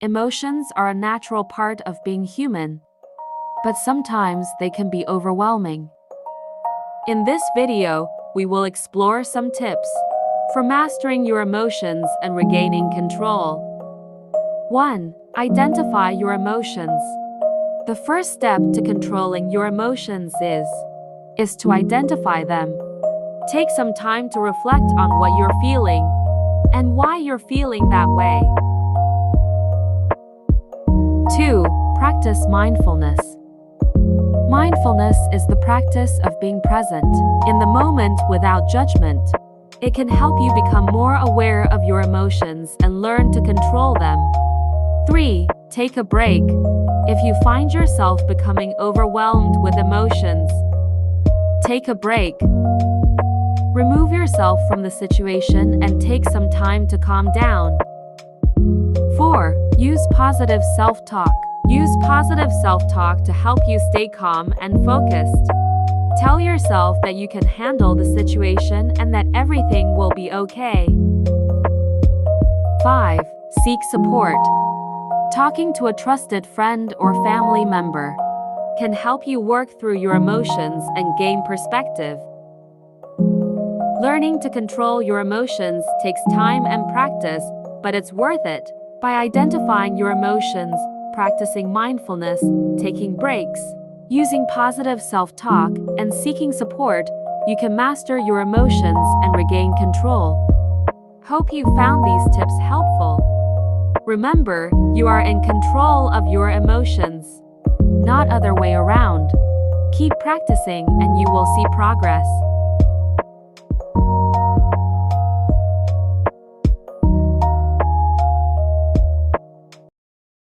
Emotions are a natural part of being human, but sometimes they can be overwhelming. In this video, we will explore some tips for mastering your emotions and regaining control. 1. Identify your emotions. The first step to controlling your emotions is to identify them. Take some time to reflect on what you're feeling and why you're feeling that way. 2. Practice mindfulness. Mindfulness is the practice of being present in the moment without judgment. It can help you become more aware of your emotions and learn to control them. 3. Take a break. If you find yourself becoming overwhelmed with emotions, take a break. Remove yourself from the situation and take some time to calm down. 4. Use positive self-talk. Use positive self-talk to help you stay calm and focused. Tell yourself that you can handle the situation and that everything will be okay. 5. Seek support. Talking to a trusted friend or family member can help you work through your emotions and gain perspective. Learning to control your emotions takes time and practice, but it's worth it. By identifying your emotions, practicing mindfulness, taking breaks, using positive self-talk, and seeking support, you can master your emotions and regain control. Hope you found these tips helpful. Remember, you are in control of your emotions, not other way around. Keep practicing and you will see progress.